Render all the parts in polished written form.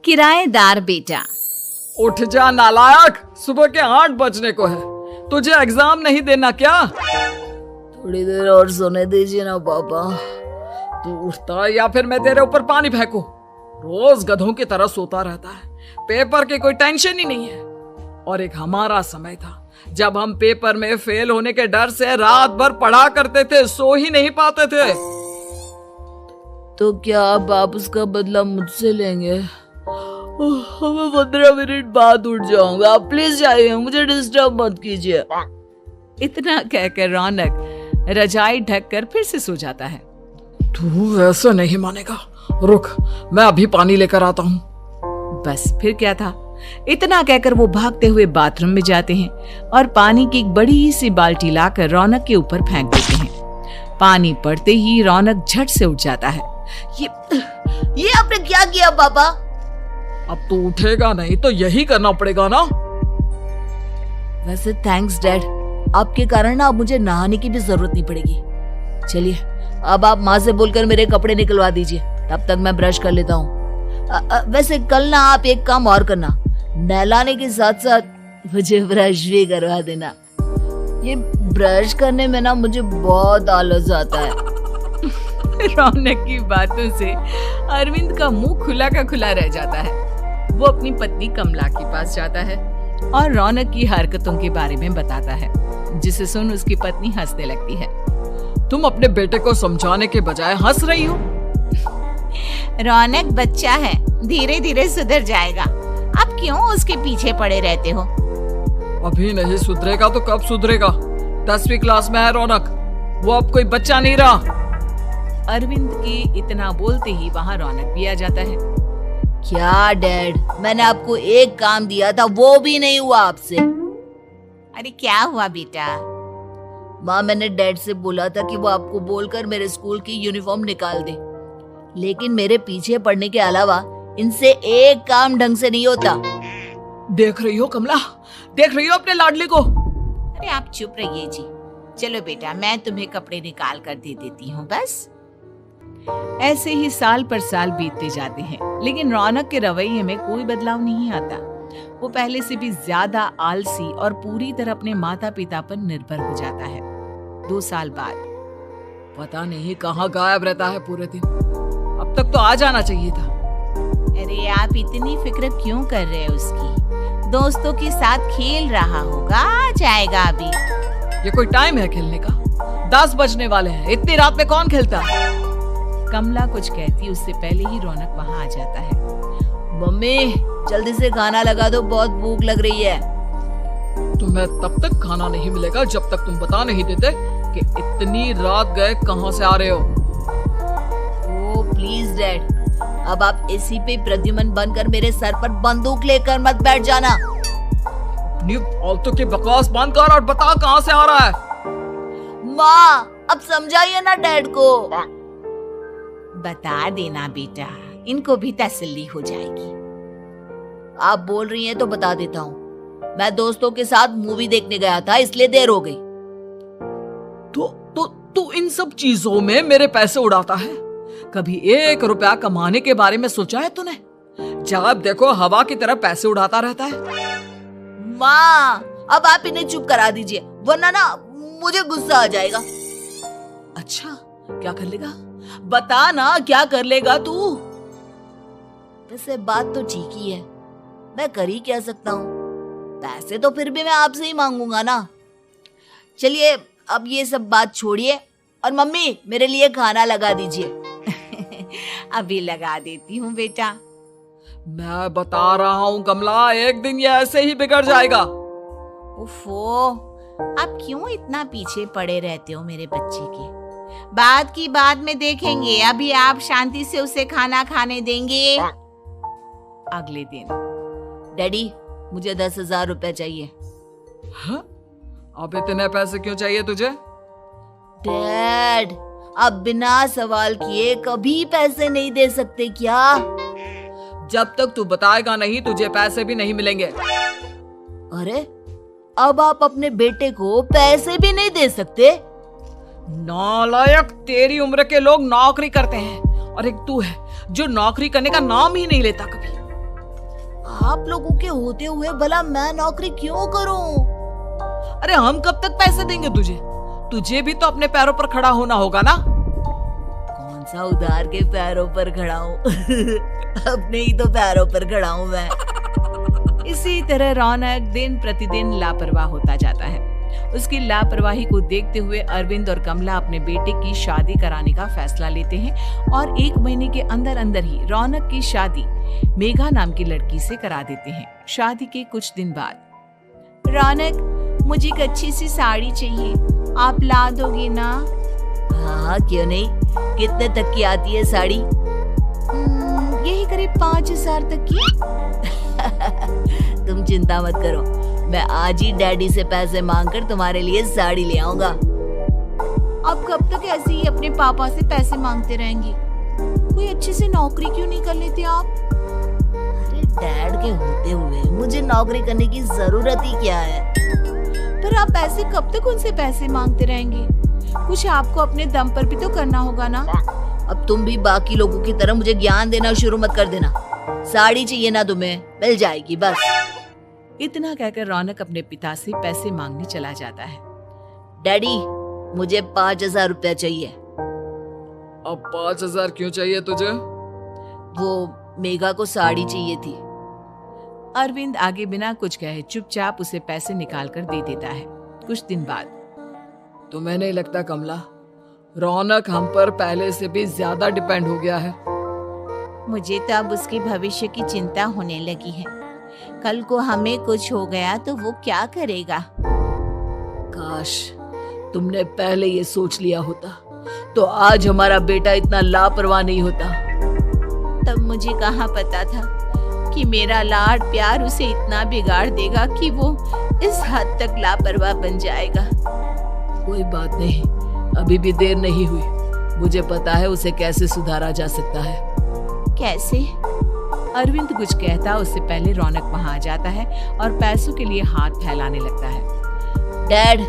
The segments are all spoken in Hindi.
किराएदार बेटा। उठ जा नालायक, सुबह के 8 बजने को है। तुझे एग्जाम नहीं देना क्या? थोड़ी देर और सोने दीजिए ना पापा। तू उठता है या फिर मैं तेरे ऊपर पानी फेंकूं? रोज गधों की तरह सोता रहता है, पेपर की कोई टेंशन ही नहीं है। और एक हमारा समय था जब हम पेपर में फेल होने के डर से रात भर पढ़ा करते थे, सो ही नहीं पाते थे। तो क्या अब आप उसका बदला मुझसे लेंगे? मैं 15 मिनट बाद उठ जाऊंगा, आप प्लीज जाइए, मुझे डिस्टर्ब मत कीजिए। इतना कहकर रौनक रजाई ढककर फिर से सो जाता है। तू वैसे नहीं मानेगा, रुक मैं अभी पानी लेकर आता हूँ। बस फिर क्या था, इतना कहकर वो भागते हुए बाथरूम में जाते हैं और पानी की एक बड़ी सी बाल्टी लाकर रौनक के ऊपर फेंक देते हैं। पानी पड़ते ही रौनक झट से उठ जाता है। ये आपने क्या किया पापा? अब तू उठेगा नहीं तो यही करना पड़ेगा ना। वैसे थैंक्स डैड, आपके कारण ना अब मुझे नहाने की भी जरूरत नहीं पड़ेगी। चलिए अब आप माँ से बोलकर मेरे कपड़े निकलवा दीजिए, तब तक मैं ब्रश कर लेता हूँ। वैसे कल ना आप एक काम और करना, नहलाने के साथ साथ मुझे ब्रश भी करवा देना। ये ब्रश करने में ना मुझे बहुत आलस आता है। रौनक की बातों से अरविंद का मुंह खुला का खुला रह जाता है। वो अपनी पत्नी कमला के पास जाता है और रौनक की हरकतों के बारे में बताता है, जिसे सुन उसकी पत्नी हंसने लगती है। तुम अपने बेटे को समझाने के बजाय हंस रही हो। रौनक बच्चा है, धीरे धीरे सुधर जाएगा। आप क्यों उसके पीछे पड़े रहते हो? अभी नहीं सुधरेगा तो कब सुधरेगा? 10वीं क्लास में है रौनक, वो अब कोई बच्चा नहीं रहा। अरविंद के इतना बोलते ही वहाँ रौनक भी आ जाता है। क्या डैड, मैंने आपको एक काम दिया था, वो भी नहीं हुआ आपसे। अरे क्या हुआ बेटा? माँ, मैंने डैड से बोला था कि वो आपको बोलकर मेरे स्कूल की यूनिफॉर्म निकाल दे, लेकिन मेरे पीछे पड़ने के अलावा इनसे एक काम ढंग से नहीं होता। देख रही हो कमला, देख रही हो अपने लाडले को? अरे आप चुप रहिए जी। चलो बेटा, मैं तुम्हें कपड़े निकाल कर दे देती हूँ। बस ऐसे ही साल पर साल बीतते जाते हैं, लेकिन रौनक के रवैये में कोई बदलाव नहीं आता। वो पहले से भी ज्यादा आलसी और पूरी तरह अपने माता पिता पर निर्भर हो जाता है। 2 साल बाद पता नहीं कहाँ गायब रहता है पूरे दिन, अब तक तो आ जाना चाहिए था। अरे आप इतनी फिक्र क्यों कर रहे हो उसकी? दोस्तों के साथ खेल रहा होगा, आ जाएगा अभी। ये कोई टाइम है खेलने का? 10 बजने वाले हैं, इतनी रात में कौन खेलता है? कमला कुछ कहती उससे पहले ही रौनक वहाँ आ जाता है। मम्मी जल्दी से खाना लगा दो, बहुत भूख लग रही है। तुम्हें तब तक खाना नहीं मिलेगा जब तक तुम बता नहीं देते कि इतनी रात गए कहाँ से आ रहे हो। ओह प्लीज डैड, अब आप एसी पे प्रद्युमन बनकर मेरे सर पर बंदूक लेकर मत बैठ जाना। अपनी फालतू की बकवास बंद कर और बता कहाँ से आ रहा है। माँ अब समझाइए ना डैड को। बता देना बेटा, इनको भी तसल्ली हो जाएगी। आप बोल रही हैं तो बता देता हूँ, मैं दोस्तों के साथ मूवी देखने गया था, इसलिए देर हो गई। तू इन सब चीजों में मेरे पैसे उड़ाता है? कभी 1 रुपया कमाने के बारे में सोचा है तूने? जब देखो हवा की तरह पैसे उड़ाता रहता है। माँ अब आप इन्हें चुप करा दीजिए, वरना ना मुझे गुस्सा आ जाएगा। अच्छा क्या कर लेगा? बता ना क्या कर लेगा तू? वैसे बात तो ठीक ही है, मैं कर ही क्या सकता हूँ? पैसे तो फिर भी मैं आपसे ही मांगूंगा ना। चलिए अब ये सब बात छोड़िए और मम्मी मेरे लिए खाना लगा दीजिए। अभी लगा देती हूँ बेटा। मैं बता रहा हूँ कमला, एक दिन ये ऐसे ही बिगड़ जाएगा। उफ़ो, आप क्यों इतना पीछे पड़े रहते हो मेरे बच्चे के? बात की बाद में देखेंगे, अभी आप शांति से उसे खाना खाने देंगे। अगले दिन डैडी मुझे 10,000 रुपए चाहिए। हाँ? अब इतने पैसे क्यों चाहिए तुझे? डैड आप बिना सवाल किए कभी पैसे नहीं दे सकते क्या? जब तक तू बताएगा नहीं तुझे पैसे भी नहीं मिलेंगे। अरे अब आप अपने बेटे को पैसे भी नहीं दे सकते? नालायक, तेरी उम्र के लोग नौकरी करते हैं और एक तू है जो नौकरी करने का नाम ही नहीं लेता कभी। आप लोगों के होते हुए भला मैं नौकरी क्यों करूं? अरे हम कब तक पैसे देंगे तुझे? तुझे भी तो अपने पैरों पर खड़ा होना होगा ना। कौन सा उधार के पैरों पर खड़ा हूँ? अपने ही तो पैरों पर खड़ा हूँ मैं। इसी तरह रौनक दिन प्रतिदिन लापरवाह होता जाता है। उसकी लापरवाही को देखते हुए अरविंद और कमला अपने बेटे की शादी कराने का फैसला लेते हैं और 1 महीने के अंदर अंदर ही रौनक की शादी मेघा नाम की लड़की से करा देते हैं। शादी के कुछ दिन बाद, रौनक, मुझे एक अच्छी सी साड़ी चाहिए, आप ला दोगे ना? हाँ, क्यों नहीं। कितने तक की आती है साड़ी? यही करीब 5,000 तक की। तुम चिंता मत करो, मैं आज ही डैडी से पैसे मांगकर तुम्हारे लिए साड़ी ले आऊंगा। आप कब तक ऐसे ही अपने पापा से पैसे मांगते रहेंगे? कोई अच्छी सी नौकरी क्यों नहीं कर लेते आप? अरे डैड के होते हुए मुझे नौकरी करने की जरूरत ही क्या है? पर आप ऐसे कब तक उनसे पैसे मांगते रहेंगे? कुछ आपको अपने दम पर भी तो करना होगा ना। अब तुम भी बाकी लोगों की तरह मुझे ज्ञान देना शुरू मत कर देना। साड़ी चाहिए ना तुम्हें, मिल जाएगी बस। इतना कहकर रौनक अपने पिता से पैसे मांगने चला जाता है। डैडी, मुझे 5,000 रुपया चाहिए। अब 5,000 क्यों चाहिए तुझे? वो मेघा को साड़ी चाहिए थी। अरविंद आगे बिना कुछ कहे चुपचाप उसे पैसे निकाल कर दे देता है। कुछ दिन बाद, तुम्हें नहीं लगता कमला, रौनक हम पर पहले से भी ज्यादा डिपेंड हो गया है? मुझे तो अब उसके भविष्य की चिंता होने लगी है। कल को हमें कुछ हो गया तो वो क्या करेगा? काश तुमने पहले ये सोच लिया होता तो आज हमारा बेटा इतना लापरवाह नहीं होता। तब मुझे कहाँ पता था कि मेरा लाड प्यार उसे इतना बिगाड़ देगा कि वो इस हद तक लापरवाह बन जाएगा। कोई बात नहीं, अभी भी देर नहीं हुई। मुझे पता है उसे कैसे सुधारा जा सकता है। कैसे? अरविंद कुछ कहता उससे पहले रौनक वहां आ जाता है और पैसों के लिए हाथ फैलाने लगता है। डैड,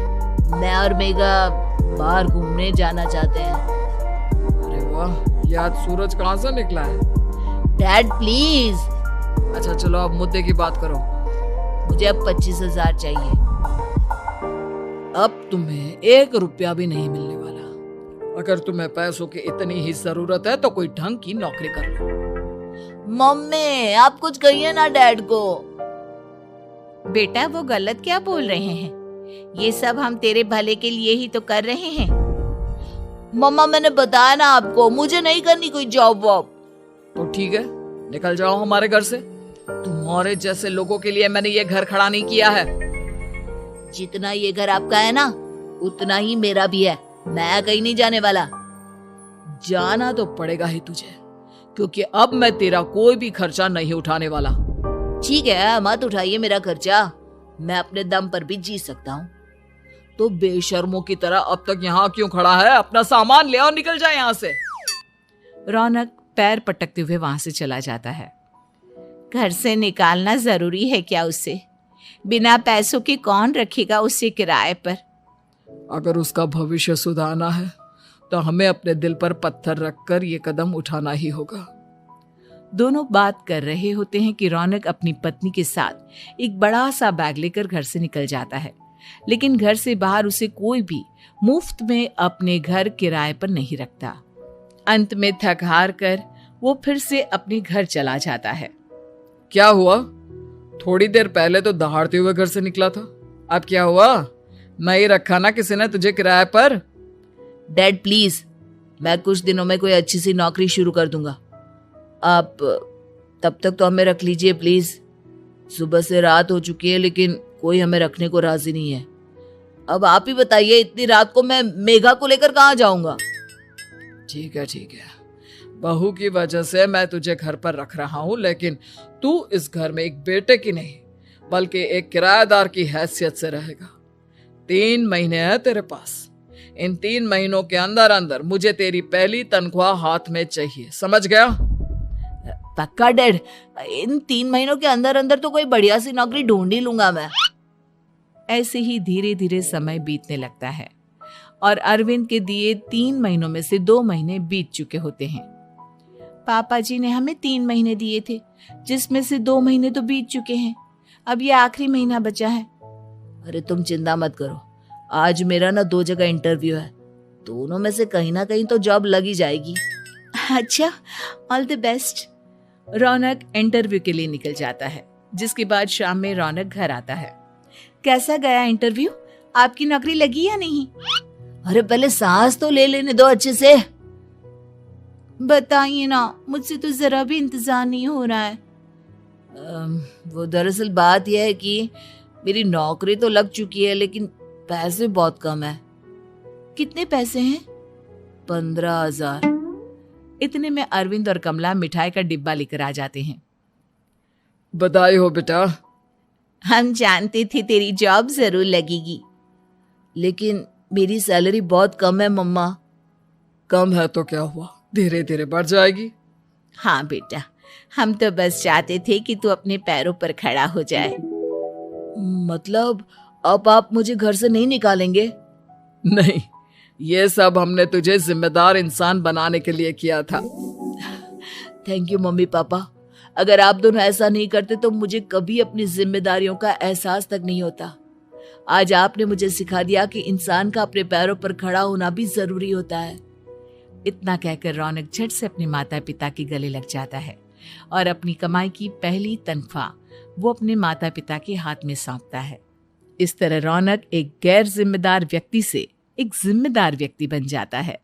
मैं और मेघा बाहर घूमने जाना चाहते हैं। अरे वाह, ये आज सूरज कहाँ से निकला है? Dad please. अच्छा चलो अब मुद्दे की बात करो। मुझे अब 25,000 चाहिए। अब तुम्हें 1 रुपया भी नहीं मिलने वाला। अगर तुम्हें पैसों की इतनी ही जरूरत है तो कोई ढंग की नौकरी कर लो। मम्मी, आप कुछ कहिए ना डैड को। बेटा, वो गलत क्या बोल रहे हैं? ये सब हम तेरे भले के लिए ही तो कर रहे हैं। मम्मा, मैंने बताया ना आपको, मुझे नहीं करनी कोई जॉब वॉब। तो ठीक है, निकल जाओ हमारे घर से। तुम्हारे जैसे लोगों के लिए मैंने ये घर खड़ा नहीं किया है। जितना ये घर आपका है ना, उतना ही मेरा भी है। मैं कहीं नहीं जाने वाला। जाना तो पड़ेगा ही तुझे, क्योंकि अब मैं तेरा कोई भी खर्चा नहीं उठाने वाला। ठीक है, मत उठाइए मेरा खर्चा, मैं अपने दम पर भी जी सकता हूँ। तो बेशर्मों की तरह अब तक यहाँ क्यों खड़ा है? अपना सामान ले और निकल जाए यहाँ से। रौनक पैर पटकते हुए वहां से चला जाता है। घर से निकालना जरूरी है क्या उसे? बिना पैसों के कौन रखेगा उसे किराए पर? अगर उसका भविष्य सुधारना है तो हमें अपने दिल पर पत्थर रखकर ये कदम उठाना ही होगा। दोनों बात कर रहे होते हैं कि रौनक अपनी पत्नी के साथ एक बड़ा सा बैग लेकर घर से निकल जाता है, लेकिन घर से बाहर उसे कोई भी मुफ्त में अपने घर किराए पर नहीं रखता। अंत में थक हार कर वो फिर से अपने घर चला जाता है। क्या हुआ? थोड़ी देर पहले तो दहाड़ते हुए घर से निकला था, अब क्या हुआ? नहीं रखा ना किसी ने तुझे किराए पर? डैड प्लीज, मैं कुछ दिनों में कोई अच्छी सी नौकरी शुरू कर दूंगा। आप तब तक तो हमें रख लीजिए प्लीज। सुबह से रात हो चुकी है लेकिन कोई हमें रखने को राजी नहीं है। अब आप ही बताइए, इतनी रात को मैं मेघा को लेकर कहाँ जाऊंगा? ठीक है ठीक है, बहू की वजह से मैं तुझे घर पर रख रहा हूँ, लेकिन तू इस घर में एक बेटे की नहीं बल्कि एक किराएदार की हैसियत से रहेगा। 3 महीने है तेरे पास। इन 3 महीनों के अंदर अंदर मुझे तेरी पहली तनख्वाह हाथ में चाहिए, समझ गया? पक्का डैड, इन 3 महीनों के अंदर अंदर तो कोई बढ़िया सी नौकरी ढूंढ ही लूंगा मैं। ऐसे ही धीरे धीरे समय बीतने लगता है और अरविंद के दिए 3 महीनों में से 2 महीने बीत चुके होते हैं। पापा जी ने हमें 3 महीने दिए थे, जिसमें से 2 महीने तो बीत चुके हैं। अब ये आखिरी महीना बचा है। अरे तुम चिंता मत करो, आज मेरा ना 2 जगह इंटरव्यू है, दोनों में से कहीं ना कहीं तो जॉब लगी जाएगी। अच्छा, all the best. Raunak interview के लिए निकल जाता है, जिसके बाद शाम में रौनक घर आता है। कैसा गया इंटरव्यू? आपकी नौकरी लगी या नहीं? अरे पहले सांस तो ले लेने दो अच्छे से। बताइए ना, मुझसे तो जरा भी इंतजार नहीं हो रहा है। वो दरअसल बात यह है कि मेरी नौकरी तो लग चुकी है, लेकिन पैसे बहुत कम है। कितने पैसे हैं? 15,000। इतने में अरविंद और कमला मिठाई का डिब्बा लेकर आ जाते हैं। बधाई हो बेटा। हम जानते थे तेरी जॉब जरूर लगेगी। लेकिन मेरी सैलरी बहुत कम है मम्मा। कम है तो क्या हुआ, धीरे धीरे बढ़ जाएगी। हाँ बेटा, हम तो बस चाहते थे कि तू अपने पैरों पर खड़ा हो जाए। मतलब अब आप मुझे घर से नहीं निकालेंगे? नहीं, ये सब हमने तुझे जिम्मेदार इंसान बनाने के लिए किया था। Thank you mummy papa. अगर आप दोनों ऐसा नहीं करते तो मुझे कभी अपनी जिम्मेदारियों का एहसास तक नहीं होता। आज आपने मुझे सिखा दिया कि इंसान का अपने पैरों पर खड़ा होना भी जरूरी होता है। इतना कहकर रौनक झट से अपने माता पिता के गले लग जाता है और अपनी कमाई की पहली तनख्वाह वो अपने माता पिता के हाथ में सौंपता है। इस तरह रौनक एक गैर जिम्मेदार व्यक्ति से एक जिम्मेदार व्यक्ति बन जाता है।